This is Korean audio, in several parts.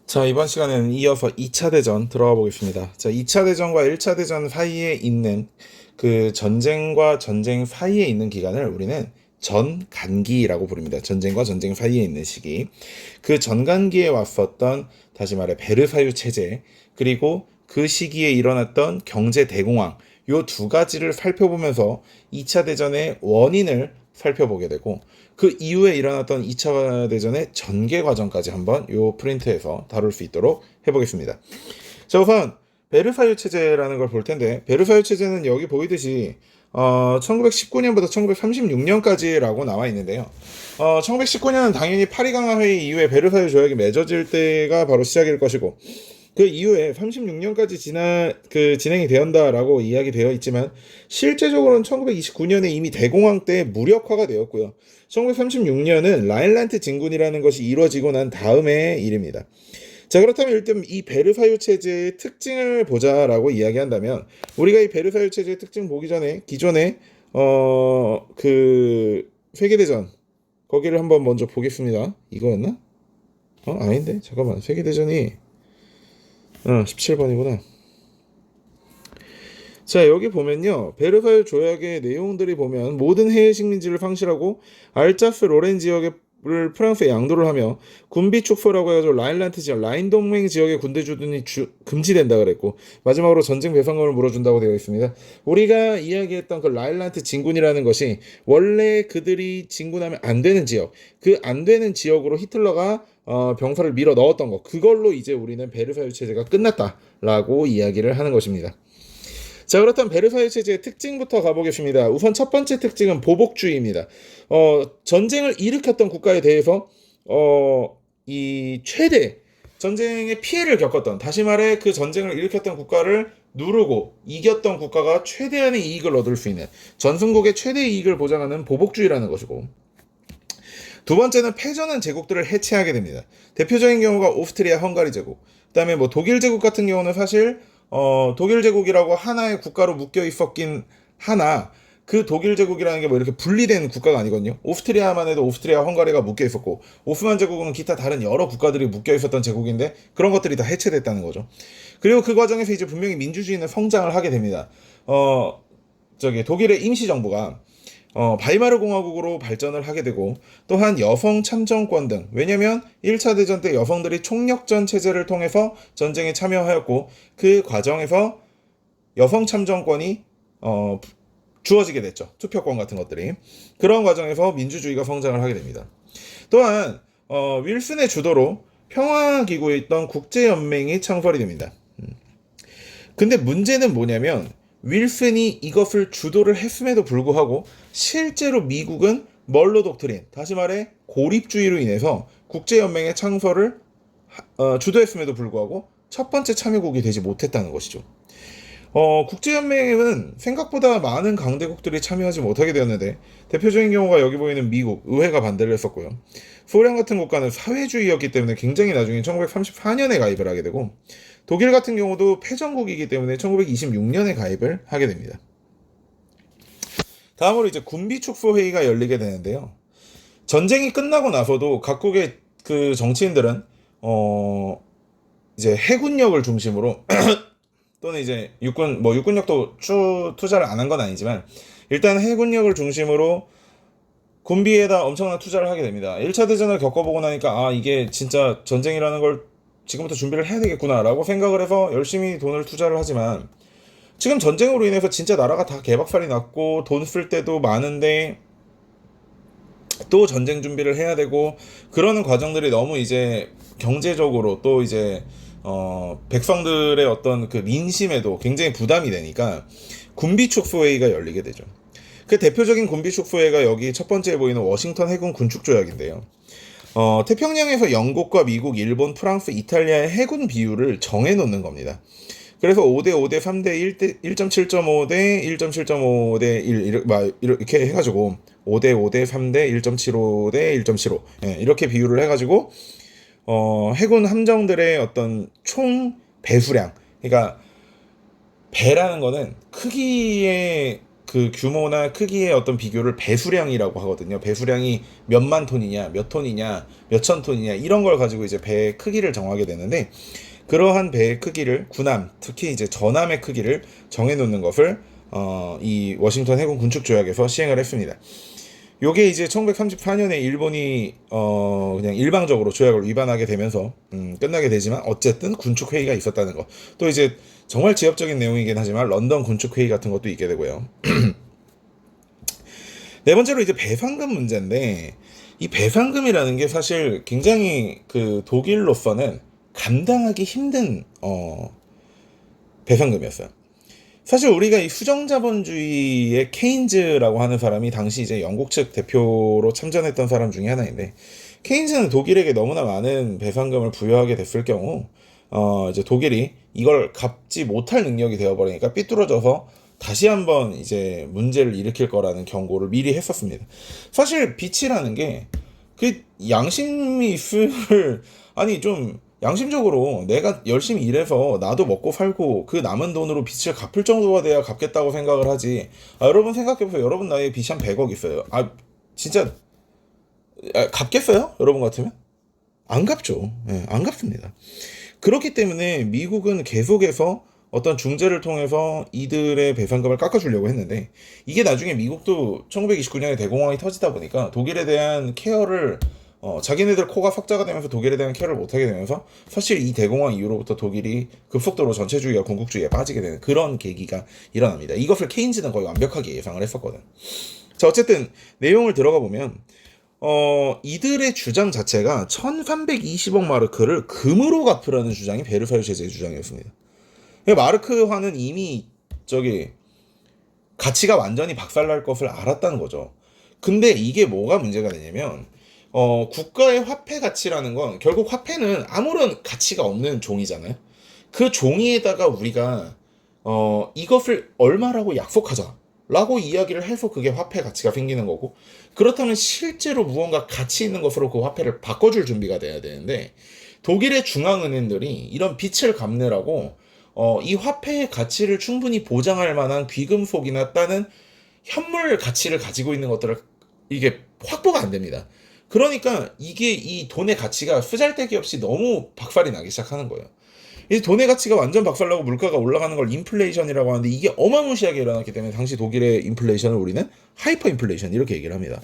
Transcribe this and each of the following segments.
자, 이번 시간에는 이어서 2차 대전 들어가 보겠습니다. 자, 2차 대전과 1차 대전 사이에 있는 그 전쟁과 전쟁 사이에 있는 기간을 우리는 전간기라고 부릅니다. 전쟁과 전쟁 사이에 있는 시기. 그 전간기에 왔었던, 다시 말해 베르사유 체제, 그리고 그 시기에 일어났던 경제 대공황, 요 두 가지를 살펴보면서 2차 대전의 원인을 살펴보게 되고, 그 이후에 일어났던 2차 대전의 전개 과정까지 한번 요 프린트에서 다룰 수 있도록 해보겠습니다. 자, 우선 베르사유 체제라는 걸 볼 텐데, 베르사유 체제는 여기 보이듯이 1919년부터 1936년까지라고 나와 있는데요. 1919년은 당연히 파리강화 회의 이후에 베르사유 조약이 맺어질 때가 바로 시작일 것이고, 그 이후에 36년까지 진행이 되었다라고 이야기되어 있지만, 실제적으로는 1929년에 이미 대공황 때 무력화가 되었고요. 1936년은 라인란트 진군이라는 것이 이루어지고 난 다음의 일입니다. 자, 그렇다면 일단 이 베르사유 체제의 특징을 보자라고 이야기한다면, 우리가 이 베르사유 체제의 특징 보기 전에 기존에 그 세계대전 거기를 한번 먼저 보겠습니다. 이거였나? 아닌데, 잠깐만. 세계대전이 17번이구나. 자, 여기 보면요, 베르사유 조약의 내용들이 보면 모든 해외 식민지를 상실하고 알자스 로렌 지역을 프랑스에 양도를 하며 군비 축소라고 해가지고 라인란트 지역, 라인 동맹 지역의 군대 주둔이 금지된다 그랬고, 마지막으로 전쟁 배상금을 물어준다고 되어 있습니다. 우리가 이야기했던 그 라인란트 진군이라는 것이 원래 그들이 진군하면 안 되는 지역, 그 안 되는 지역으로 히틀러가 병사를 밀어 넣었던 거, 그걸로 이제 우리는 베르사유 체제가 끝났다라고 이야기를 하는 것입니다. 자, 그렇다면 베르사유 체제의 특징부터 가보겠습니다. 우선 첫 번째 특징은 보복주의입니다. 전쟁을 일으켰던 국가에 대해서 이 최대 전쟁의 피해를 겪었던, 다시 말해 그 전쟁을 일으켰던 국가를 누르고 이겼던 국가가 최대한의 이익을 얻을 수 있는, 전승국의 최대 이익을 보장하는 보복주의라는 것이고, 두 번째는 패전한 제국들을 해체하게 됩니다. 대표적인 경우가 오스트리아 헝가리 제국, 그다음에 뭐 독일 제국 같은 경우는 사실 독일 제국이라고 하나의 국가로 묶여 있었긴 하나, 그 독일 제국이라는 게 뭐 이렇게 분리된 국가가 아니거든요. 오스트리아만 해도 오스트리아 헝가리가 묶여 있었고, 오스만 제국은 기타 다른 여러 국가들이 묶여 있었던 제국인데, 그런 것들이 다 해체됐다는 거죠. 그리고 그 과정에서 이제 분명히 민주주의는 성장을 하게 됩니다. 독일의 임시정부가 바이마르 공화국으로 발전을 하게 되고, 또한 여성 참정권 등, 왜냐면 1차 대전 때 여성들이 총력전 체제를 통해서 전쟁에 참여하였고, 그 과정에서 여성 참정권이 주어지게 됐죠. 투표권 같은 것들이. 그런 과정에서 민주주의가 성장을 하게 됩니다. 또한 윌슨의 주도로 평화기구에 있던 국제연맹이 창설이 됩니다. 근데 문제는 뭐냐면, 윌슨이 이것을 주도를 했음에도 불구하고 실제로 미국은 멀로 독트린, 다시 말해 고립주의로 인해서 국제연맹의 창설을 주도했음에도 불구하고 첫 번째 참여국이 되지 못했다는 것이죠. 국제연맹은 생각보다 많은 강대국들이 참여하지 못하게 되었는데, 대표적인 경우가 여기 보이는 미국, 의회가 반대를 했었고요. 소련 같은 국가는 사회주의였기 때문에 굉장히 나중에 1934년에 가입을 하게 되고, 독일 같은 경우도 패전국이기 때문에 1926년에 가입을 하게 됩니다. 다음으로 이제 군비축소 회의가 열리게 되는데요. 전쟁이 끝나고 나서도 각국의 그 정치인들은 이제 해군력을 중심으로 또는 이제 육군력도 투자를 안 한 건 아니지만, 일단 해군력을 중심으로 군비에다 엄청난 투자를 하게 됩니다. 1차 대전을 겪어보고 나니까 이게 진짜 전쟁이라는 걸 지금부터 준비를 해야 되겠구나라고 생각을 해서 열심히 돈을 투자를 하지만, 지금 전쟁으로 인해서 진짜 나라가 다 개박살이 났고 돈 쓸 때도 많은데 또 전쟁 준비를 해야 되고, 그러는 과정들이 너무 이제 경제적으로 또 이제 백성들의 어떤 그 민심에도 굉장히 부담이 되니까 군비축소회의가 열리게 되죠. 그 대표적인 군비축소회가 여기 첫 번째에 보이는 워싱턴 해군 군축조약인데요. 태평양에서 영국과 미국, 일본, 프랑스, 이탈리아의 해군 비율을 정해놓는 겁니다. 그래서 5대 5대 3대 1.7.5 대 1.7.5 대 1 이렇게 해가지고 5대 5대 3대 1.75 대 1.75 이렇게 비율을 해가지고 해군 함정들의 어떤 총 배수량, 그러니까 배라는 거는 크기의 그 규모나 크기의 어떤 비교를 배수량이라고 하거든요. 배수량이 몇만 톤이냐, 몇 톤이냐, 몇천 톤이냐 이런 걸 가지고 이제 배의 크기를 정하게 되는데 그러한 배의 크기를 군함, 특히 이제 전함의 크기를 정해놓는 것을 이 워싱턴 해군 군축 조약에서 시행을 했습니다. 요게 이제 1934년에 일본이 그냥 일방적으로 조약을 위반하게 되면서 끝나게 되지만 어쨌든 군축 회의가 있었다는 거. 또 이제 정말 지엽적인 내용이긴 하지만 런던 군축 회의 같은 것도 있게 되고요. 네 번째로 이제 배상금 문제인데 이 배상금이라는 게 사실 굉장히 그 독일로서는 감당하기 힘든 배상금이었어요. 사실 우리가 이 수정자본주의의 케인즈라고 하는 사람이 당시 이제 영국 측 대표로 참전했던 사람 중에 하나인데 케인즈는 독일에게 너무나 많은 배상금을 부여하게 됐을 경우 이제 독일이 이걸 갚지 못할 능력이 되어버리니까 삐뚤어져서 다시 한번 이제 문제를 일으킬 거라는 경고를 미리 했었습니다. 사실 빚이라는 게 그 양심이 있을 아니 좀 양심적으로 내가 열심히 일해서 나도 먹고 살고 그 남은 돈으로 빚을 갚을 정도가 돼야 갚겠다고 생각을 하지. 여러분 생각해보세요. 여러분 나이에 빚이 한 100억 있어요. 진짜 갚겠어요? 여러분 같으면? 안 갚죠. 예, 안 갚습니다. 그렇기 때문에 미국은 계속해서 어떤 중재를 통해서 이들의 배상금을 깎아주려고 했는데 이게 나중에 미국도 1929년에 대공황이 터지다 보니까 독일에 대한 케어를 자기네들 코가 석자가 되면서 독일에 대한 케어를 못하게 되면서 사실 이 대공황 이후로부터 독일이 급속도로 전체주의와 군국주의에 빠지게 되는 그런 계기가 일어납니다. 이것을 케인즈는 거의 완벽하게 예상을 했었거든. 자, 어쨌든 내용을 들어가 보면 이들의 주장 자체가 1320억 마르크를 금으로 갚으라는 주장이 베르사유 제재의 주장이었습니다. 마르크화는 이미 가치가 완전히 박살날 것을 알았다는 거죠. 근데 이게 뭐가 문제가 되냐면 국가의 화폐 가치라는 건 결국 화폐는 아무런 가치가 없는 종이잖아요. 그 종이에다가 우리가 이것을 얼마라고 약속하자라고 이야기를 해서 그게 화폐 가치가 생기는 거고 그렇다면 실제로 무언가 가치 있는 것으로 그 화폐를 바꿔줄 준비가 돼야 되는데 독일의 중앙은행들이 이런 빚을 갚느라고 이 화폐의 가치를 충분히 보장할 만한 귀금속이나 다른 현물 가치를 가지고 있는 것들을 이게 확보가 안 됩니다. 그러니까 이게 이 돈의 가치가 쓰잘데기 없이 너무 박살이 나기 시작하는 거예요. 이 돈의 가치가 완전 박살나고 물가가 올라가는 걸 인플레이션이라고 하는데 이게 어마무시하게 일어났기 때문에 당시 독일의 인플레이션을 우리는 하이퍼 인플레이션 이렇게 얘기를 합니다.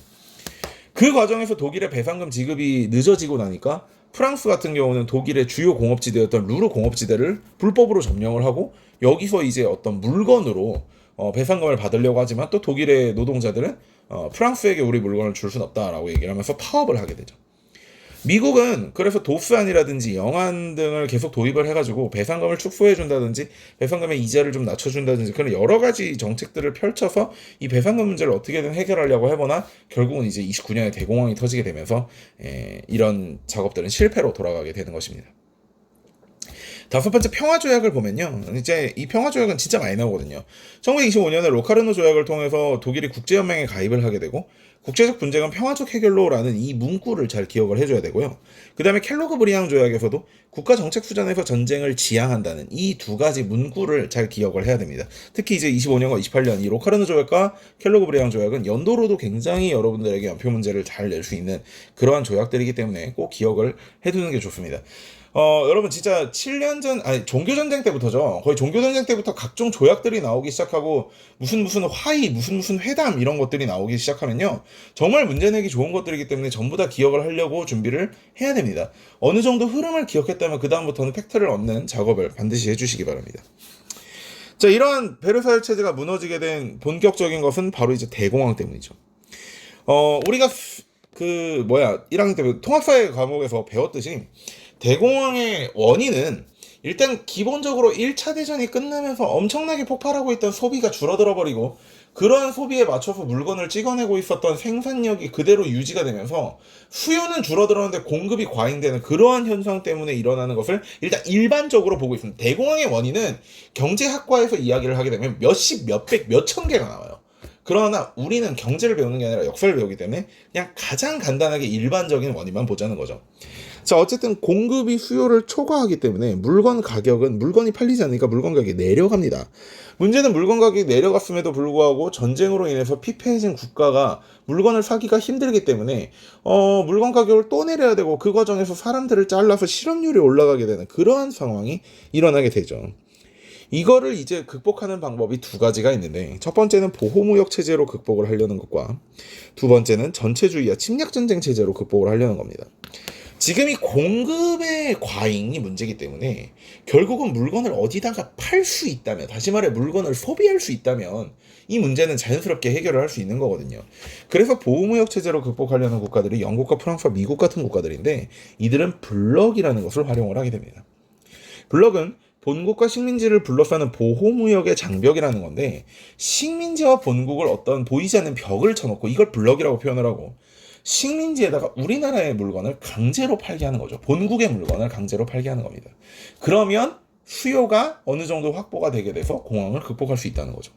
그 과정에서 독일의 배상금 지급이 늦어지고 나니까 프랑스 같은 경우는 독일의 주요 공업지대였던 루르 공업지대를 불법으로 점령을 하고 여기서 이제 어떤 물건으로 배상금을 받으려고 하지만 또 독일의 노동자들은 프랑스에게 우리 물건을 줄 순 없다라고 얘기를 하면서 파업을 하게 되죠. 미국은 그래서 도스안이라든지 영안 등을 계속 도입을 해가지고 배상금을 축소해준다든지 배상금의 이자를 좀 낮춰준다든지 그런 여러 가지 정책들을 펼쳐서 이 배상금 문제를 어떻게든 해결하려고 해보나 결국은 이제 29년에 대공황이 터지게 되면서 이런 작업들은 실패로 돌아가게 되는 것입니다. 다섯 번째 평화조약을 보면요. 이제 이 평화조약은 진짜 많이 나오거든요. 1925년에 로카르노 조약을 통해서 독일이 국제연맹에 가입을 하게 되고 국제적 분쟁은 평화적 해결로라는 이 문구를 잘 기억을 해줘야 되고요. 그 다음에 켈로그 브리앙 조약에서도 국가 정책 수단에서 전쟁을 지향한다는 이 두 가지 문구를 잘 기억을 해야 됩니다. 특히 이제 25년과 28년 이 로카르노 조약과 켈로그 브리앙 조약은 연도로도 굉장히 여러분들에게 연표 문제를 잘 낼 수 있는 그러한 조약들이기 때문에 꼭 기억을 해두는 게 좋습니다. 여러분 진짜 7년 전, 종교전쟁 때부터죠. 거의 종교전쟁 때부터 각종 조약들이 나오기 시작하고 무슨 화의, 무슨 회담 이런 것들이 나오기 시작하면요. 정말 문제 내기 좋은 것들이기 때문에 전부 다 기억을 하려고 준비를 해야 됩니다. 어느 정도 흐름을 기억했다면 그 다음부터는 팩트를 얻는 작업을 반드시 해주시기 바랍니다. 자, 이러한 베르사유 체제가 무너지게 된 본격적인 것은 바로 이제 대공황 때문이죠. 우리가 1학년 때 통합사회 과목에서 배웠듯이 대공황의 원인은 일단 기본적으로 1차 대전이 끝나면서 엄청나게 폭발하고 있던 소비가 줄어들어 버리고 그러한 소비에 맞춰서 물건을 찍어내고 있었던 생산력이 그대로 유지가 되면서 수요는 줄어들었는데 공급이 과잉되는 그러한 현상 때문에 일어나는 것을 일단 일반적으로 보고 있습니다. 대공황의 원인은 경제학과에서 이야기를 하게 되면 몇십, 몇백, 몇천 개가 나와요. 그러나 우리는 경제를 배우는 게 아니라 역사를 배우기 때문에 그냥 가장 간단하게 일반적인 원인만 보자는 거죠. 자, 어쨌든 공급이 수요를 초과하기 때문에 물건이 팔리지 않으니까 물건 가격이 내려갑니다. 문제는 물건 가격이 내려갔음에도 불구하고 전쟁으로 인해서 피폐해진 국가가 물건을 사기가 힘들기 때문에 물건 가격을 또 내려야 되고 그 과정에서 사람들을 잘라서 실업률이 올라가게 되는 그러한 상황이 일어나게 되죠. 이거를 이제 극복하는 방법이 두 가지가 있는데, 첫 번째는 보호무역 체제로 극복을 하려는 것과 두 번째는 전체주의와 침략전쟁 체제로 극복을 하려는 겁니다. 지금 이 공급의 과잉이 문제이기 때문에 결국은 물건을 어디다가 팔 수 있다면, 다시 말해 물건을 소비할 수 있다면 이 문제는 자연스럽게 해결을 할 수 있는 거거든요. 그래서 보호무역 체제로 극복하려는 국가들이 영국과 프랑스와 미국 같은 국가들인데, 이들은 블럭이라는 것을 활용을 하게 됩니다. 블럭은 본국과 식민지를 둘러싸는 보호무역의 장벽이라는 건데, 식민지와 본국을 어떤 보이지 않는 벽을 쳐놓고 이걸 블럭이라고 표현을 하고, 식민지에다가 우리나라의 물건을 강제로 팔게 하는 거죠. 본국의 물건을 강제로 팔게 하는 겁니다. 그러면 수요가 어느 정도 확보가 되게 돼서 공황을 극복할 수 있다는 거죠.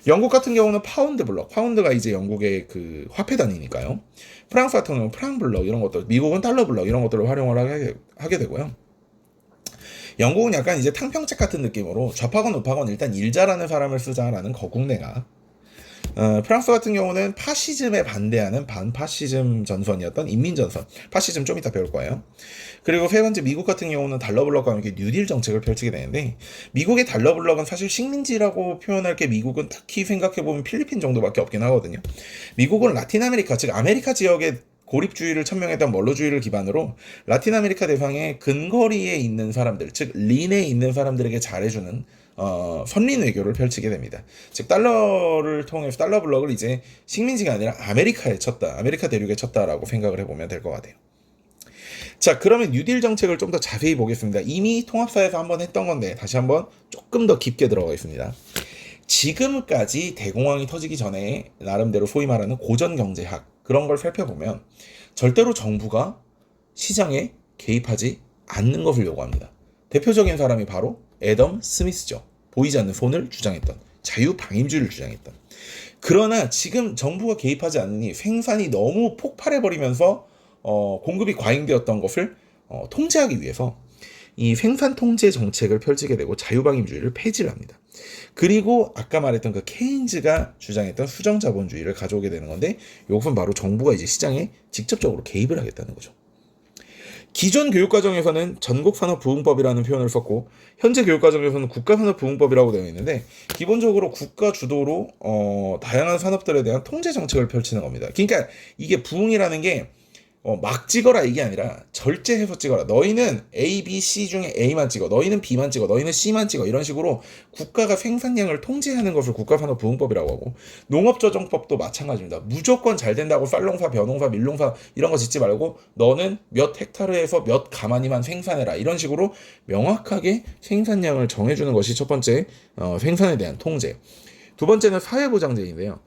영국 같은 경우는 파운드 블럭, 파운드가 이제 영국의 그 화폐 단위니까요. 프랑스 같은 경우는 프랑 블럭 이런 것들, 미국은 달러 블럭 이런 것들을 활용을 하게 되고요. 영국은 약간 이제 탕평책 같은 느낌으로 좌파건 우파건 일단 일 잘하는 사람을 쓰자라는 거국내가, 프랑스 같은 경우는 파시즘에 반대하는 반파시즘 전선이었던 인민전선, 파시즘 좀 이따 배울 거예요. 그리고 세 번째 미국 같은 경우는 달러블럭과 함께 뉴딜 정책을 펼치게 되는데, 미국의 달러블럭은 사실 식민지라고 표현할 게 미국은 딱히 생각해보면 필리핀 정도밖에 없긴 하거든요. 미국은 라틴 아메리카, 즉 아메리카 지역의 고립주의를 천명했던 원로주의를 기반으로 라틴 아메리카 대상의 근거리에 있는 사람들, 즉 린에 있는 사람들에게 잘해주는 선린 외교를 펼치게 됩니다. 즉 달러를 통해서 달러 블럭을 이제 식민지가 아니라 아메리카에 쳤다, 아메리카 대륙에 쳤다라고 생각을 해보면 될 것 같아요. 자, 그러면 뉴딜 정책을 좀 더 자세히 보겠습니다. 이미 통합사에서 한번 했던 건데 다시 한번 조금 더 깊게 들어가겠습니다. 지금까지 대공황이 터지기 전에 나름대로 소위 말하는 고전경제학 그런 걸 살펴보면 절대로 정부가 시장에 개입하지 않는 것을 요구합니다. 대표적인 사람이 바로 애덤 스미스죠. 보이지 않는 손을 주장했던, 자유방임주의를 주장했던. 그러나 지금 정부가 개입하지 않으니 생산이 너무 폭발해버리면서 공급이 과잉되었던 것을 통제하기 위해서 이 생산 통제 정책을 펼치게 되고 자유방임주의를 폐지를 합니다. 그리고 아까 말했던 그 케인즈가 주장했던 수정자본주의를 가져오게 되는 건데, 이것은 바로 정부가 이제 시장에 직접적으로 개입을 하겠다는 거죠. 기존 교육과정에서는 전국산업부흥법이라는 표현을 썼고, 현재 교육과정에서는 국가산업부흥법이라고 되어 있는데, 기본적으로 국가 주도로 다양한 산업들에 대한 통제 정책을 펼치는 겁니다. 그러니까 이게 부흥이라는 게 막 찍어라 이게 아니라 절제해서 찍어라. 너희는 A, B, C 중에 A만 찍어, 너희는 B만 찍어, 너희는 C만 찍어, 이런 식으로 국가가 생산량을 통제하는 것을 국가산업부흥법이라고 하고, 농업조정법도 마찬가지입니다. 무조건 잘 된다고 쌀농사, 벼농사, 밀농사 이런 거 짓지 말고 너는 몇 헥타르에서 몇 가마니만 생산해라, 이런 식으로 명확하게 생산량을 정해주는 것이 첫 번째 생산에 대한 통제. 두 번째는 사회보장제인데요.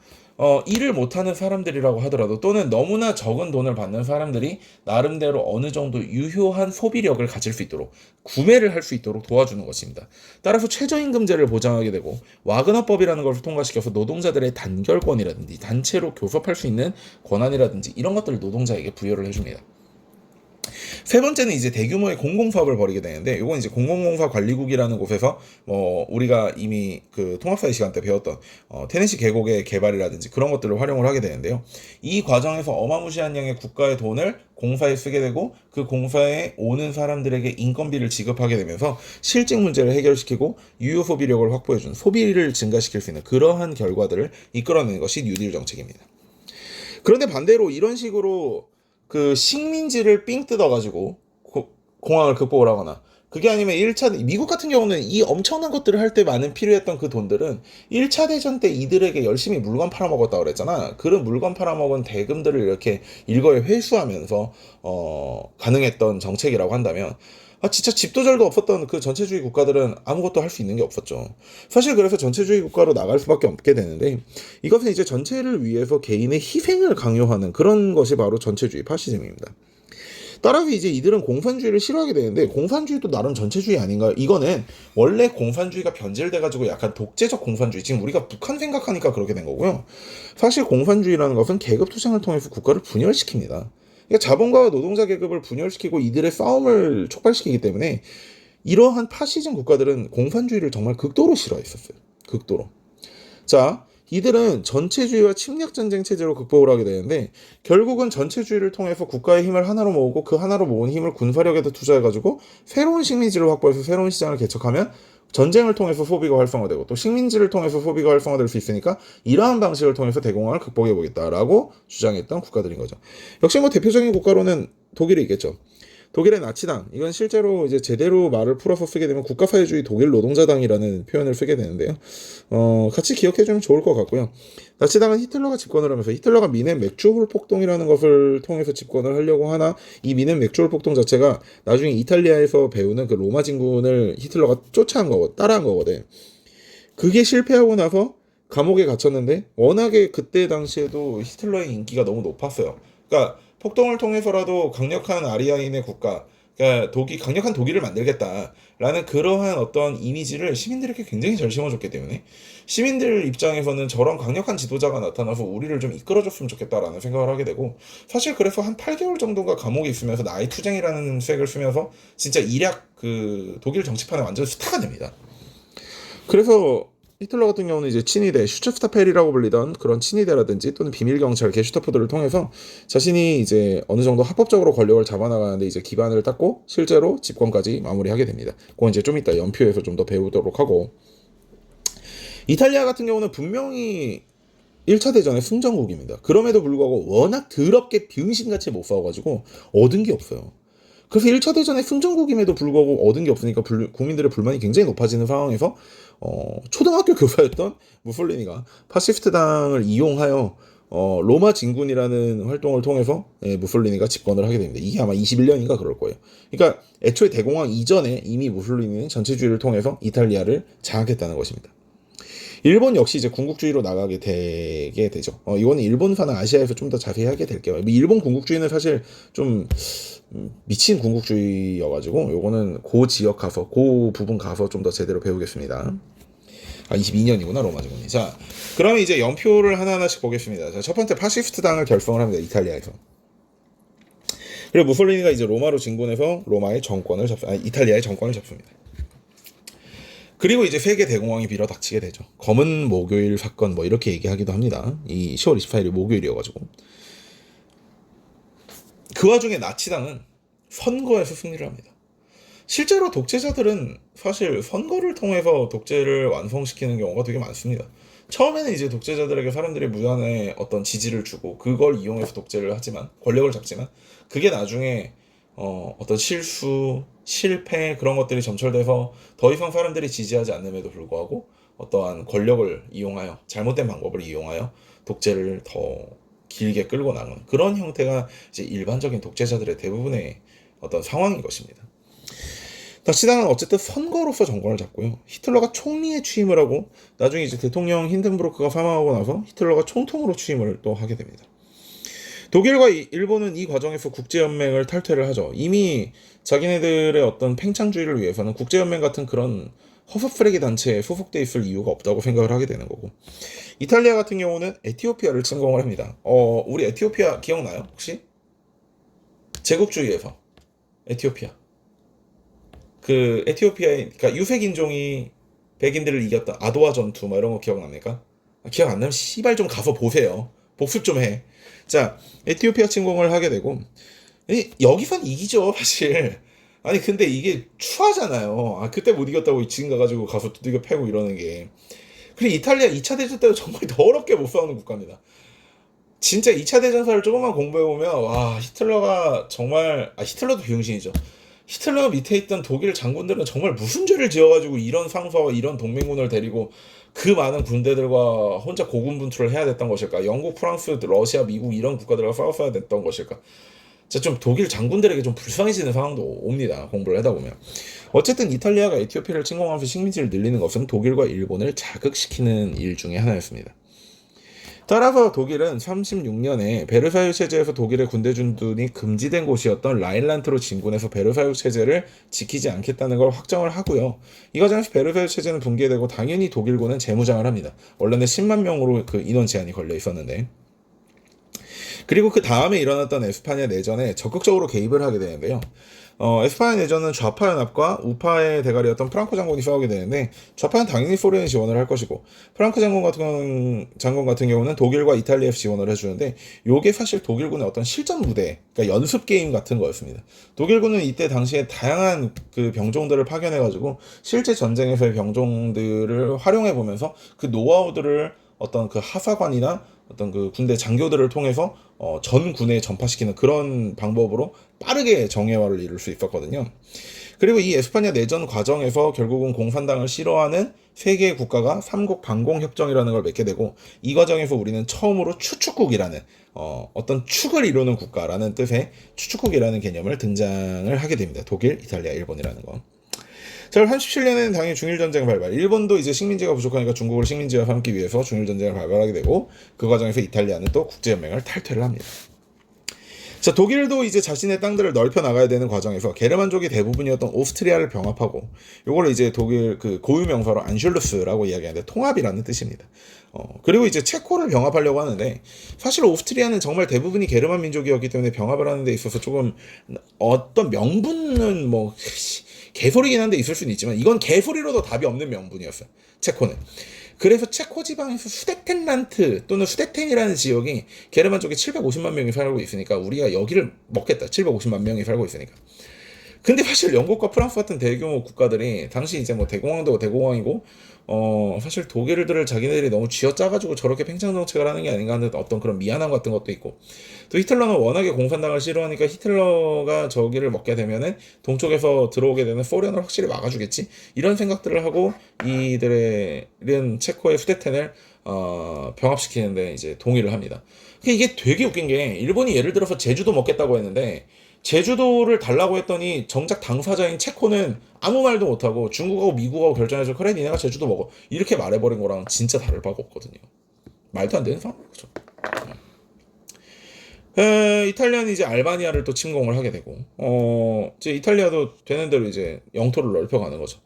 일을 못하는 사람들이라고 하더라도, 또는 너무나 적은 돈을 받는 사람들이 나름대로 어느 정도 유효한 소비력을 가질 수 있도록, 구매를 할 수 있도록 도와주는 것입니다. 따라서 최저임금제를 보장하게 되고, 와그너법이라는 것을 통과시켜서 노동자들의 단결권이라든지 단체로 교섭할 수 있는 권한이라든지 이런 것들을 노동자에게 부여를 해줍니다. 세 번째는 이제 대규모의 공공사업을 벌이게 되는데, 이건 이제 공공공사 관리국이라는 곳에서 우리가 이미 그 통합사회 시간 때 배웠던 테네시 계곡의 개발이라든지 그런 것들을 활용을 하게 되는데요. 이 과정에서 어마무시한 양의 국가의 돈을 공사에 쓰게 되고, 그 공사에 오는 사람들에게 인건비를 지급하게 되면서 실직 문제를 해결시키고 유효 소비력을 확보해주는, 소비를 증가시킬 수 있는 그러한 결과들을 이끌어내는 것이 뉴딜 정책입니다. 그런데 반대로 이런 식으로 그 식민지를 삥 뜯어가지고 공황을 극복을 하거나, 그게 아니면 1차, 미국 같은 경우는 이 엄청난 것들을 할 때 많은 필요했던 그 돈들은 1차 대전 때 이들에게 열심히 물건 팔아먹었다고 그랬잖아. 그런 물건 팔아먹은 대금들을 이렇게 일거에 회수하면서 가능했던 정책이라고 한다면, 진짜 집도절도 없었던 그 전체주의 국가들은 아무것도 할 수 있는 게 없었죠. 사실 그래서 전체주의 국가로 나갈 수밖에 없게 되는데, 이것은 이제 전체를 위해서 개인의 희생을 강요하는 그런 것이 바로 전체주의 파시즘입니다. 따라서 이제 이들은 공산주의를 싫어하게 되는데, 공산주의도 나름 전체주의 아닌가? 이거는 원래 공산주의가 변질돼가지고 약간 독재적 공산주의, 지금 우리가 북한 생각하니까 그렇게 된 거고요. 사실 공산주의라는 것은 계급투쟁을 통해서 국가를 분열시킵니다. 그러니까 자본가와 노동자 계급을 분열시키고 이들의 싸움을 촉발시키기 때문에 이러한 파시즘 국가들은 공산주의를 정말 극도로 싫어했었어요. 극도로. 자, 이들은 전체주의와 침략전쟁 체제로 극복을 하게 되는데 결국은 전체주의를 통해서 국가의 힘을 하나로 모으고 그 하나로 모은 힘을 군사력에다 투자해가지고 새로운 식민지를 확보해서 새로운 시장을 개척하면 전쟁을 통해서 소비가 활성화되고 또 식민지를 통해서 소비가 활성화될 수 있으니까 이러한 방식을 통해서 대공황을 극복해보겠다라고 주장했던 국가들인 거죠. 역시 뭐 대표적인 국가로는 독일이 있겠죠. 독일의 나치당, 이건 실제로 이제 제대로 말을 풀어서 쓰게 되면 국가사회주의 독일 노동자당이라는 표현을 쓰게 되는데요. 같이 기억해주면 좋을 것 같고요. 나치당은 히틀러가 집권을 하면서 히틀러가 미넨 맥주홀 폭동이라는 것을 통해서 집권을 하려고 하나 이 미넨 맥주홀 폭동 자체가 나중에 이탈리아에서 배우는 그 로마 진군을 히틀러가 따라한 거거든. 그게 실패하고 나서 감옥에 갇혔는데 워낙에 그때 당시에도 히틀러의 인기가 너무 높았어요. 그러니까 폭동을 통해서라도 강력한 아리아인의 국가, 그러니까 강력한 독일을 만들겠다라는 그러한 어떤 이미지를 시민들에게 굉장히 잘 심어줬기 때문에 시민들 입장에서는 저런 강력한 지도자가 나타나서 우리를 좀 이끌어줬으면 좋겠다라는 생각을 하게 되고 사실 그래서 한 8개월 정도가 감옥에 있으면서 나이 투쟁이라는 색을 쓰면서 진짜 일약 그 독일 정치판에 완전 스타가 됩니다. 그래서 히틀러 같은 경우는 이제 친위대, 슈츠스타펠이라고 불리던 그런 친위대라든지 또는 비밀경찰, 게슈타포들을 통해서 자신이 이제 어느 정도 합법적으로 권력을 잡아나가는데 이제 기반을 닦고 실제로 집권까지 마무리하게 됩니다. 그건 이제 좀 이따 연표에서 좀 더 배우도록 하고 이탈리아 같은 경우는 분명히 1차 대전의 승전국입니다. 그럼에도 불구하고 워낙 더럽게 병신같이 못 싸워가지고 얻은 게 없어요. 그래서 1차 대전의 승전국임에도 불구하고 얻은 게 없으니까 국민들의 불만이 굉장히 높아지는 상황에서 초등학교 교사였던 무솔리니가 파시스트당을 이용하여 로마 진군이라는 활동을 통해서 무솔리니가 집권을 하게 됩니다. 이게 아마 21년인가 그럴 거예요. 그러니까 애초에 대공황 이전에 이미 무솔리니는 전체주의를 통해서 이탈리아를 장악했다는 것입니다. 일본 역시 이제 군국주의로 나가게 되게 되죠. 이거는 일본사는 아시아에서 좀 더 자세히 하게 될게요. 일본 군국주의는 사실 좀 미친 군국주의여가지고 요거는 그 지역 가서 그 부분 가서 좀 더 제대로 배우겠습니다. 22년이구나 로마 제국이. 자, 그러면 이제 연표를 하나하나씩 보겠습니다. 자, 첫 번째 파시스트당을 결성을 합니다. 이탈리아에서. 그리고 무솔리니가 이제 로마로 진군해서 이탈리아의 정권을 잡습니다. 그리고 이제 세계 대공황이 빌어닥치게 되죠. 검은 목요일 사건 뭐 이렇게 얘기하기도 합니다. 이 10월 24일이 목요일이어가지고. 그 와중에 나치당은 선거에서 승리를 합니다. 실제로 독재자들은 사실 선거를 통해서 독재를 완성시키는 경우가 되게 많습니다. 처음에는 이제 독재자들에게 사람들이 무한의 어떤 지지를 주고 그걸 이용해서 독재를 하지만 권력을 잡지만 그게 나중에 어떤 실수, 실패 그런 것들이 점철돼서 더 이상 사람들이 지지하지 않음에도 불구하고 어떠한 권력을 이용하여 잘못된 방법을 이용하여 독재를 더 길게 끌고 나가는 그런 형태가 이제 일반적인 독재자들의 대부분의 어떤 상황인 것입니다. 나치당은 어쨌든 선거로서 정권을 잡고요. 히틀러가 총리에 취임을 하고 나중에 이제 대통령 힌든부르크가 사망하고 나서 히틀러가 총통으로 취임을 또 하게 됩니다. 독일과 일본은 이 과정에서 국제연맹을 탈퇴를 하죠. 이미 자기네들의 어떤 팽창주의를 위해서는 국제연맹 같은 그런 허수쓰레기 단체에 소속돼 있을 이유가 없다고 생각을 하게 되는 거고 이탈리아 같은 경우는 에티오피아를 침공을 합니다. 우리 에티오피아 기억나요? 혹시? 제국주의에서 에티오피아 그 에티오피아의 그러니까 유색 인종이 백인들을 이겼던 아도와 전투 뭐 이런 거 기억납니까? 기억 안 나면 씨발 좀 가서 보세요. 복습 좀 해. 자, 에티오피아 침공을 하게 되고 여기선 이기죠 사실. 아니 근데 이게 추하잖아요. 그때 못 이겼다고 지금 가가지고 가서 두들겨 패고 이러는 게. 그리고 이탈리아 2차 대전 때도 정말 더럽게 못 싸우는 국가입니다. 진짜 2차 대전사를 조금만 공부해보면 와 히틀러가 정말 히틀러도 병신이죠. 히틀러 밑에 있던 독일 장군들은 정말 무슨 죄를 지어가지고 이런 상사와 이런 동맹군을 데리고 그 많은 군대들과 혼자 고군분투를 해야 됐던 것일까? 영국, 프랑스, 러시아, 미국 이런 국가들과 싸웠어야 됐던 것일까? 진짜 좀 독일 장군들에게 좀 불쌍해지는 상황도 옵니다. 공부를 하다 보면. 어쨌든 이탈리아가 에티오피아를 침공하면서 식민지를 늘리는 것은 독일과 일본을 자극시키는 일 중에 하나였습니다. 따라서 독일은 36년에 베르사유 체제에서 독일의 군대 준둔이 금지된 곳이었던 라인란트로 진군해서 베르사유 체제를 지키지 않겠다는 걸 확정을 하고요. 이 과정에서 베르사유 체제는 붕괴되고 당연히 독일군은 재무장을 합니다. 원래는 10만 명으로 그 인원 제한이 걸려 있었는데 그리고 그 다음에 일어났던 에스파냐 내전에 적극적으로 개입을 하게 되는데요. 에스파냐 내전은 좌파 연합과 우파의 대가리였던 프랑코 장군이 싸우게 되는데, 좌파는 당연히 소련이 지원을 할 것이고, 프랑코 장군 같은 경우는 독일과 이탈리아에 지원을 해주는데, 요게 사실 독일군의 어떤 실전 무대, 그러니까 연습 게임 같은 거였습니다. 독일군은 이때 당시에 다양한 그 병종들을 파견해가지고 실제 전쟁에서의 병종들을 활용해 보면서 그 노하우들을 어떤 그 하사관이나 어떤 그 군대 장교들을 통해서 전 군에 전파시키는 그런 방법으로 빠르게 정예화를 이룰 수 있었거든요. 그리고 이 에스파냐 내전 과정에서 결국은 공산당을 싫어하는 세 개의 국가가 삼국 반공협정이라는 걸 맺게 되고, 이 과정에서 우리는 처음으로 추축국이라는 어떤 축을 이루는 국가라는 뜻의 추축국이라는 개념을 등장을 하게 됩니다. 독일, 이탈리아, 일본이라는 거. 자, 37년에는 당연히 중일전쟁 발발. 일본도 이제 식민지가 부족하니까 중국을 식민지와 삼기 위해서 중일전쟁을 발발하게 되고, 그 과정에서 이탈리아는 또 국제연맹을 탈퇴를 합니다. 자, 독일도 이제 자신의 땅들을 넓혀 나가야 되는 과정에서 게르만족이 대부분이었던 오스트리아를 병합하고, 요거를 이제 독일 그 고유 명사로 안슐루스라고 이야기하는데 통합이라는 뜻입니다. 그리고 이제 체코를 병합하려고 하는데, 사실 오스트리아는 정말 대부분이 게르만 민족이었기 때문에 병합을 하는 데 있어서 조금 어떤 명분은 뭐 개소리긴 한데 있을 수는 있지만, 이건 개소리로도 답이 없는 명분이었어요, 체코는. 그래서 체코 지방에서 수데텐란트 또는 수데텐이라는 지역이 게르만 쪽에 750만 명이 살고 있으니까 우리가 여기를 먹겠다. 750만 명이 살고 있으니까. 근데 사실 영국과 프랑스 같은 대규모 국가들이 당시 이제 뭐 대공황도 대공황이고, 사실 독일들을 자기네들이 너무 쥐어짜가지고 저렇게 팽창 정책을 하는 게 아닌가 하는 어떤 그런 미안함 같은 것도 있고, 또 히틀러는 워낙에 공산당을 싫어하니까 히틀러가 저기를 먹게 되면은 동쪽에서 들어오게 되는 소련을 확실히 막아주겠지, 이런 생각들을 하고 이들은 체코의 수데텐을 병합시키는데 이제 동의를 합니다. 이게 되게 웃긴 게, 일본이 예를 들어서 제주도 먹겠다고 했는데 제주도를 달라고 했더니 정작 당사자인 체코는 아무 말도 못하고 중국하고 미국하고 결정해서 그래 니네가 제주도 먹어 이렇게 말해버린 거랑 진짜 다를 바가 없거든요. 말도 안 되는 상황. 그렇죠. 이탈리아는 이제 알바니아를 또 침공을 하게 되고, 이제 이탈리아도 되는 대로 이제 영토를 넓혀가는 거죠.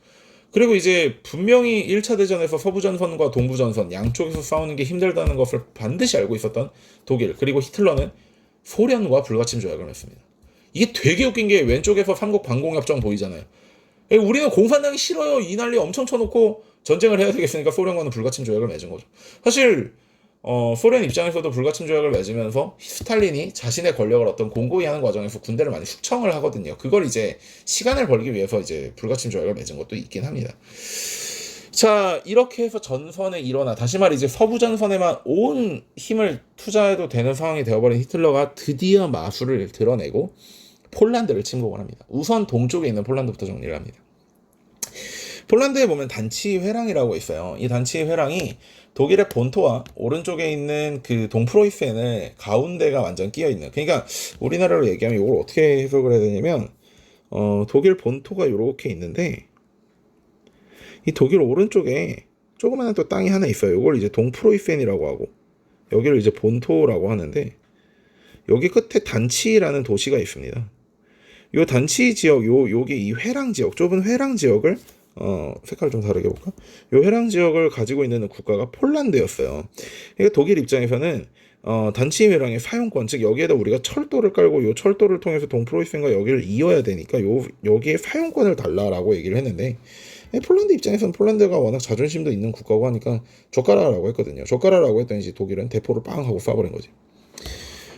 그리고 이제 분명히 1차 대전에서 서부전선과 동부전선 양쪽에서 싸우는 게 힘들다는 것을 반드시 알고 있었던 독일, 그리고 히틀러는 소련과 불가침 조약을 맺습니다. 이게 되게 웃긴 게, 왼쪽에서 삼국 반공협정 보이잖아요. 우리는 공산당이 싫어요 이 난리 엄청 쳐놓고 전쟁을 해야 되겠으니까 소련과는 불가침 조약을 맺은 거죠. 사실 소련 입장에서도 불가침 조약을 맺으면서 스탈린이 자신의 권력을 어떤 공고히 하는 과정에서 군대를 많이 숙청을 하거든요. 그걸 이제 시간을 벌기 위해서 이제 불가침 조약을 맺은 것도 있긴 합니다. 자, 이렇게 해서 전선에 다시 말해 이제 서부 전선에만 온 힘을 투자해도 되는 상황이 되어버린 히틀러가 드디어 마술을 드러내고 폴란드를 침공을 합니다. 우선 동쪽에 있는 폴란드부터 정리를 합니다. 폴란드에 보면 단치 회랑이라고 있어요. 이 단치 회랑이 독일의 본토와 오른쪽에 있는 그 동프로이센의 가운데가 완전 끼어 있는, 그러니까 우리나라로 얘기하면 이걸 어떻게 해석을 해야 되냐면, 독일 본토가 이렇게 있는데 이 독일 오른쪽에 조그마한 또 땅이 하나 있어요. 이걸 이제 동프로이센이라고 하고, 여기를 이제 본토라고 하는데, 여기 끝에 단치라는 도시가 있습니다. 요 단치 지역, 요게 이 회랑 지역, 좁은 회랑 지역을 색깔을 좀 다르게 볼까? 요 회랑 지역을 가지고 있는 국가가 폴란드였어요. 그러니까 독일 입장에서는 단치 회랑의 사용권, 즉 여기에다 우리가 철도를 깔고 요 철도를 통해서 동프로이센과 여기를 이어야 되니까 여기에 사용권을 달라라고 얘기를 했는데, 폴란드 입장에서는 폴란드가 워낙 자존심도 있는 국가고 하니까 족가라라고 했거든요. 족가라라고 했더니 이제 독일은 대포를 빵 하고 쏴버린 거지.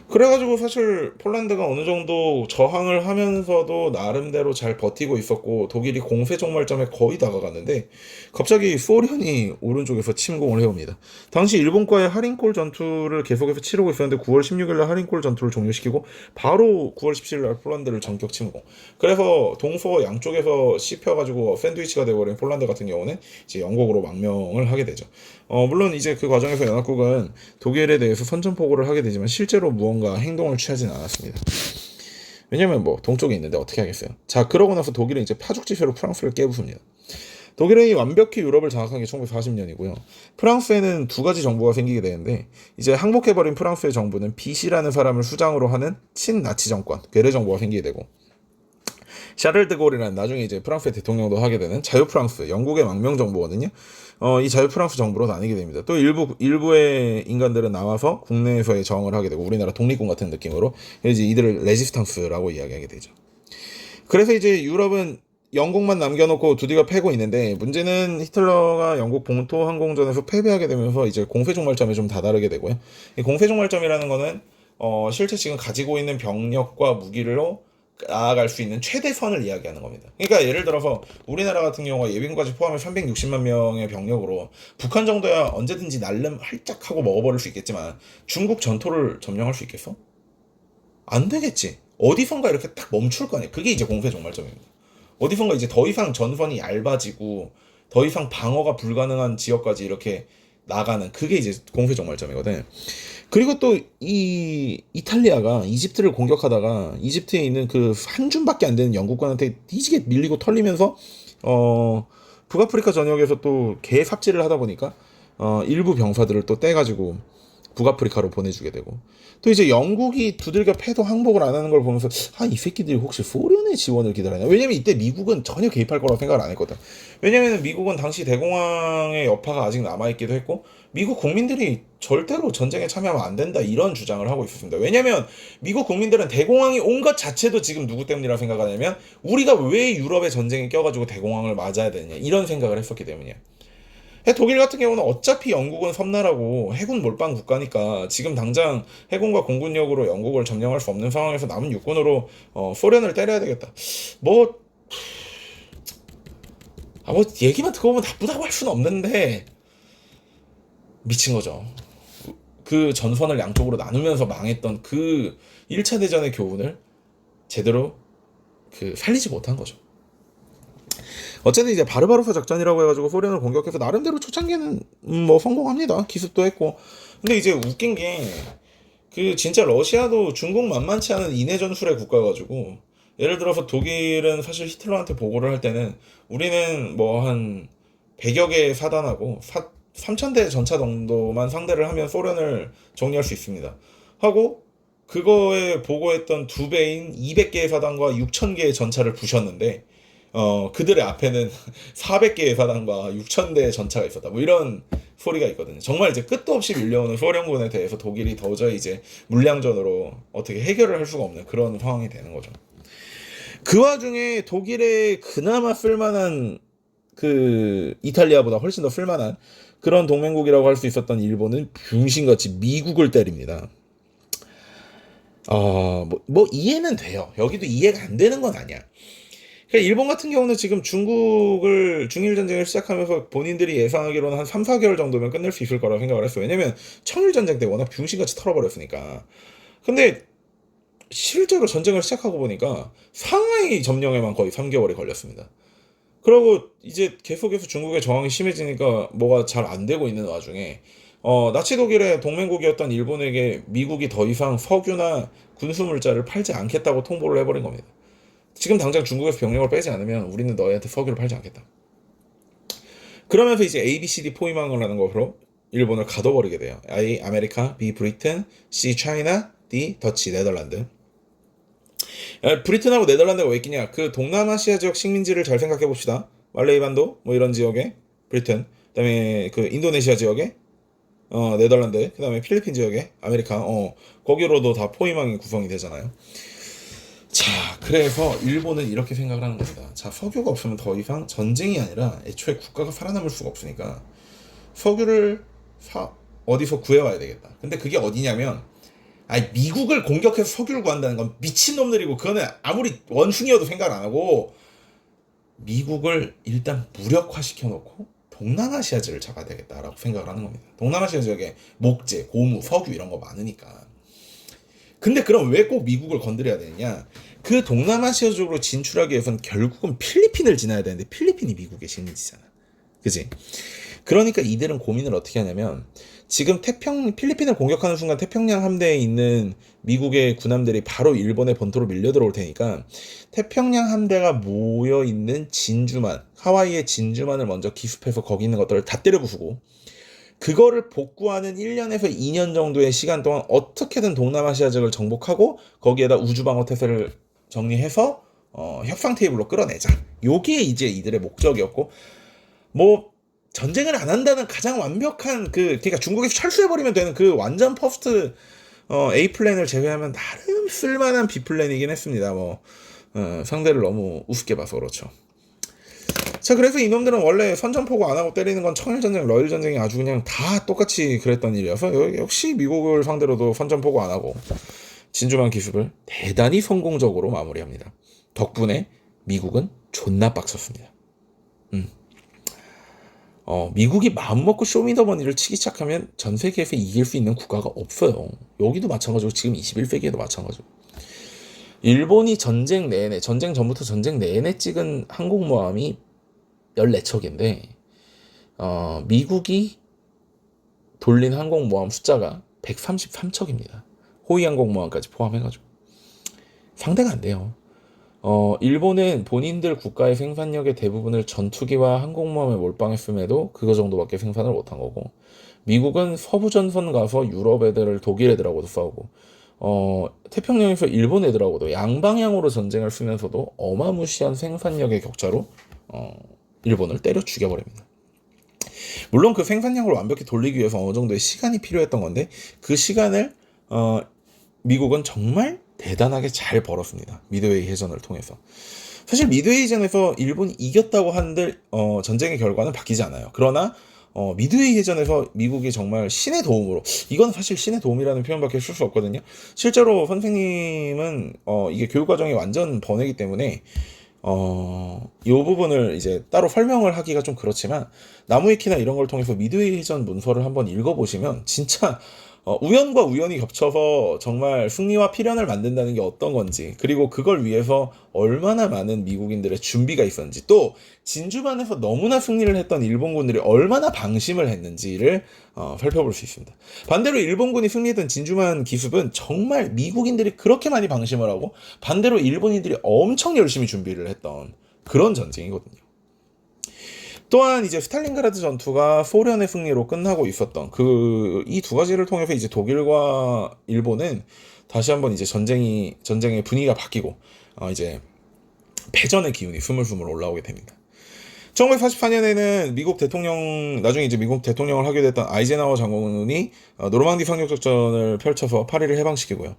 그래가지고 사실 폴란드가 어느 정도 저항을 하면서도 나름대로 잘 버티고 있었고, 독일이 공세 종말점에 거의 다가갔는데 갑자기 소련이 오른쪽에서 침공을 해옵니다. 당시 일본과의 하린콜 전투를 계속해서 치르고 있었는데 9월 16일날 하린콜 전투를 종료시키고 바로 9월 17일날 폴란드를 전격 침공. 그래서 동서 양쪽에서 씹혀가지고 샌드위치가 돼버린 폴란드 같은 경우는 이제 영국으로 망명을 하게 되죠. 물론 이제 그 과정에서 연합국은 독일에 대해서 선전포고를 하게 되지만 실제로 무언가 행동을 취하진 않았습니다. 왜냐면 뭐 동쪽에 있는데 어떻게 하겠어요. 자, 그러고 나서 독일은 이제 파죽지세로 프랑스를 깨부숩니다. 독일이 완벽히 유럽을 장악한 게 1940년이고요. 프랑스에는 두 가지 정부가 생기게 되는데, 이제 항복해버린 프랑스의 정부는 비시라는 사람을 수장으로 하는 친나치 정권, 괴뢰 정부가 생기게 되고, 샤를 드골이라는 나중에 이제 프랑스의 대통령도 하게 되는 자유프랑스, 영국의 망명 정부거든요. 이 자유프랑스 정부로 나뉘게 됩니다. 또 일부의 인간들은 나와서 국내에서의 저항을 하게 되고 우리나라 독립군 같은 느낌으로 이제 이들을 레지스탕스라고 이야기하게 되죠. 그래서 이제 유럽은 영국만 남겨놓고 두디가 패고 있는데 문제는 히틀러가 영국 본토 항공전에서 패배하게 되면서 이제 공세종말점에 좀 다다르게 되고요. 이 공세종말점이라는 거는 실제 지금 가지고 있는 병력과 무기로 나아갈 수 있는 최대선을 이야기하는 겁니다. 그러니까 예를 들어서 우리나라 같은 경우가 예비군까지 포함해 360만 명의 병력으로 북한 정도야 언제든지 날름 할짝하고 먹어버릴 수 있겠지만 중국 전토를 점령할 수 있겠어? 안 되겠지. 어디선가 이렇게 딱 멈출 거 아니야. 그게 이제 공세종말점입니다. 어디선가 이제 더 이상 전선이 얇아지고 더 이상 방어가 불가능한 지역까지 이렇게 나가는 그게 이제 공세종말점이거든. 그리고 또 이 이탈리아가 이집트를 공격하다가 이집트에 있는 그 한 줌밖에 안 되는 영국군한테 뒤지게 밀리고 털리면서 북아프리카 전역에서 또 개삽질을 하다 보니까 일부 병사들을 또 떼가지고 북아프리카로 보내주게 되고 또 이제 영국이 두들겨 패도 항복을 안 하는 걸 보면서 이 새끼들이 혹시 소련의 지원을 기다리나. 왜냐면 이때 미국은 전혀 개입할 거라고 생각을 안 했거든. 왜냐면 미국은 당시 대공황의 여파가 아직 남아있기도 했고 미국 국민들이 절대로 전쟁에 참여하면 안 된다 이런 주장을 하고 있었습니다. 왜냐면 미국 국민들은 대공황이 온 것 자체도 지금 누구 때문이라고 생각하냐면 우리가 왜 유럽의 전쟁에 껴가지고 대공황을 맞아야 되느냐 이런 생각을 했었기 때문이야. 독일 같은 경우는 어차피 영국은 섬나라고 해군 몰빵 국가니까 지금 당장 해군과 공군력으로 영국을 점령할 수 없는 상황에서 남은 육군으로 소련을 때려야 되겠다. 뭐 얘기만 듣고보면 나쁘다고 할 수는 없는데 미친 거죠. 그 전선을 양쪽으로 나누면서 망했던 그 1차 대전의 교훈을 제대로 살리지 못한 거죠. 어쨌든 이제 바르바로사 작전이라고 해가지고 소련을 공격해서 나름대로 초창기에는 뭐 성공합니다. 기습도 했고. 근데 이제 웃긴 게 진짜 러시아도 중국 만만치 않은 인해 전술의 국가가지고 예를 들어서 독일은 사실 히틀러한테 보고를 할 때는 우리는 뭐 한 100여 개의 사단하고 3,000대 전차 정도만 상대를 하면 소련을 정리할 수 있습니다. 하고 그거에 보고했던 2배인 200개의 사단과 6,000개의 전차를 부셨는데 그들의 앞에는 400개의 사단과 6,000대의 전차가 있었다. 뭐 이런 소리가 있거든요. 정말 이제 끝도 없이 밀려오는 소련군에 대해서 독일이 도저히 이제 물량전으로 어떻게 해결을 할 수가 없는 그런 상황이 되는 거죠. 그 와중에 독일에 그나마 쓸만한 이탈리아보다 훨씬 더 쓸만한 그런 동맹국이라고 할 수 있었던 일본은 병신같이 미국을 때립니다. 뭐 이해는 돼요. 여기도 이해가 안 되는 건 아니야. 그러니까 일본 같은 경우는 지금 중일 전쟁을 시작하면서 본인들이 예상하기로는 한 3, 4개월 정도면 끝낼 수 있을 거라고 생각을 했어요. 왜냐면 청일 전쟁 때 워낙 병신같이 털어버렸으니까. 근데 실제로 전쟁을 시작하고 보니까 상하이 점령에만 거의 3개월이 걸렸습니다. 그리고 이제 계속해서 중국의 저항이 심해지니까 뭐가 잘 안 되고 있는 와중에 나치 독일의 동맹국이었던 일본에게 미국이 더 이상 석유나 군수물자를 팔지 않겠다고 통보를 해버린 겁니다. 지금 당장 중국에서 병력을 빼지 않으면 우리는 너희한테 석유를 팔지 않겠다. 그러면서 이제 ABCD 포위망을 하는 것으로 일본을 가둬버리게 돼요. A. 아메리카, B. 브리튼, C. 차이나, D. 더치, 네덜란드. 브리튼하고 네덜란드가 왜 있겠냐? 그 동남아시아 지역 식민지를 잘 생각해 봅시다. 말레이 반도 뭐 이런 지역에 브리튼, 그다음에 그 인도네시아 지역에 네덜란드, 그다음에 필리핀 지역에 아메리카, 거기로도 다 포위망이 구성이 되잖아요. 자, 그래서 일본은 이렇게 생각을 하는 겁니다. 자, 석유가 없으면 더 이상 전쟁이 아니라 애초에 국가가 살아남을 수가 없으니까 석유를 어디서 구해와야 되겠다. 근데 그게 어디냐면 미국을 공격해서 석유를 구한다는 건 미친놈들이고 그거는 아무리 원숭이여도 생각 안 하고 미국을 일단 무력화시켜 놓고 동남아시아지를 잡아야 되겠다라고 생각을 하는 겁니다. 동남아시아 지역에 목재, 고무, 석유 이런 거 많으니까. 근데 그럼 왜 꼭 미국을 건드려야 되느냐? 그 동남아시아 쪽으로 진출하기 위해서는 결국은 필리핀을 지나야 되는데 필리핀이 미국의 식민지잖아. 그지? 그러니까 이들은 고민을 어떻게 하냐면 지금 필리핀을 공격하는 순간 태평양 함대에 있는 미국의 군함들이 바로 일본의 본토로 밀려 들어올 테니까 태평양 함대가 모여 있는 진주만, 하와이의 진주만을 먼저 기습해서 거기 있는 것들을 다 때려 부수고 그거를 복구하는 1년에서 2년 정도의 시간 동안 어떻게든 동남아시아 지역을 정복하고 거기에다 우주방어 태세를 정리해서 협상 테이블로 끌어내자. 요게 이제 이들의 목적이었고, 뭐 전쟁을 안 한다는 가장 완벽한 그러니까 중국에서 철수해버리면 되는 그 완전 퍼스트 A 플랜을 제외하면 나름 쓸만한 B 플랜이긴 했습니다. 상대를 너무 우습게 봐서 그렇죠. 자, 그래서 이놈들은 원래 선전포고 안 하고 때리는 건 청일전쟁, 러일전쟁이 아주 그냥 다 똑같이 그랬던 일이어서 역시 미국을 상대로도 선전포고 안 하고 진주만 기습을 대단히 성공적으로 마무리합니다. 덕분에 미국은 존나 빡쳤습니다. 미국이 마음먹고 쇼미더머니를 치기 시작하면 전 세계에서 이길 수 있는 국가가 없어요. 여기도 마찬가지고 지금 21세기에도 마찬가지고. 일본이 전쟁 전부터 전쟁 내내 찍은 항공모함이 14척인데 미국이 돌린 항공모함 숫자가 133척입니다. 호위 항공모함까지 포함해가지고. 상대가 안 돼요. 일본은 본인들 국가의 생산력의 대부분을 전투기와 항공모함에 몰빵했음에도 그거 정도밖에 생산을 못한 거고, 미국은 서부전선 가서 유럽 애들을 독일 애들하고도 싸우고, 태평양에서 일본 애들하고도 양방향으로 전쟁을 쓰면서도 어마무시한 생산력의 격차로 일본을 때려 죽여버립니다. 물론 그 생산량을 완벽히 돌리기 위해서 어느 정도의 시간이 필요했던 건데, 그 시간을 미국은 정말 대단하게 잘 벌었습니다. 미드웨이 해전을 통해서. 사실 미드웨이 해전에서 일본이 이겼다고 한들 전쟁의 결과는 바뀌지 않아요. 그러나 미드웨이 해전에서 미국이 정말 신의 도움으로, 이건 사실 신의 도움이라는 표현밖에 쓸 수 없거든요. 실제로 선생님은 이게 교육과정이 완전 번외이기 때문에 이 부분을 이제 따로 설명을 하기가 좀 그렇지만, 나무위키나 이런 걸 통해서 미드웨이 해전 문서를 한번 읽어보시면 진짜 우연과 우연이 겹쳐서 정말 승리와 필연을 만든다는 게 어떤 건지, 그리고 그걸 위해서 얼마나 많은 미국인들의 준비가 있었는지, 또 진주만에서 너무나 승리를 했던 일본군들이 얼마나 방심을 했는지를 살펴볼 수 있습니다. 반대로 일본군이 승리했던 진주만 기습은 정말 미국인들이 그렇게 많이 방심을 하고 반대로 일본인들이 엄청 열심히 준비를 했던 그런 전쟁이거든요. 또한 이제 스탈린그라드 전투가 소련의 승리로 끝나고 있었던 이 두 가지를 통해서 이제 독일과 일본은 다시 한번 이제 전쟁의 분위기가 바뀌고 이제 패전의 기운이 스물스물 올라오게 됩니다. 1944년에는 나중에 이제 미국 대통령을 하게 됐던 아이젠하워 장군이 노르망디 상륙작전을 펼쳐서 파리를 해방시키고요.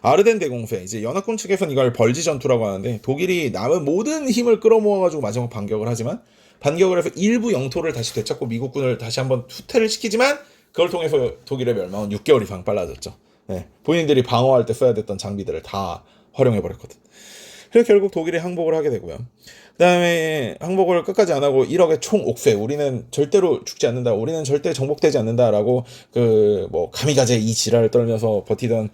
아르덴 대공세, 이제 연합군 측에서는 이걸 벌지 전투라고 하는데, 독일이 남은 모든 힘을 끌어모아가지고 마지막 반격을 하지만, 반격을 해서 일부 영토를 다시 되찾고 미국군을 다시 한번 후퇴를 시키지만, 그걸 통해서 독일의 멸망은 6개월 이상 빨라졌죠. 네, 본인들이 방어할 때 써야 됐던 장비들을 다 활용해버렸거든. 그래서 결국 독일이 항복을 하게 되고요. 그 다음에 항복을 끝까지 안 하고 1억의 총 옥쇄, 우리는 절대로 죽지 않는다, 우리는 절대 정복되지 않는다라고 가미가제 이 지랄을 떨면서 버티던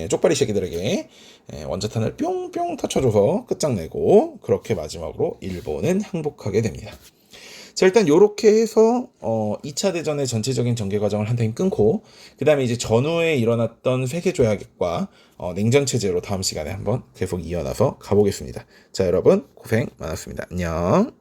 쪽발이 새끼들에게 원자탄을 뿅뿅 터쳐줘서 끝장내고, 그렇게 마지막으로 일본은 항복하게 됩니다. 자, 일단 요렇게 해서 2차 대전의 전체적인 전개 과정을 한 타임 끊고, 그 다음에 이제 전후에 일어났던 세계 조약과 냉전 체제로 다음 시간에 한번 계속 이어나서 가보겠습니다. 자, 여러분 고생 많았습니다. 안녕.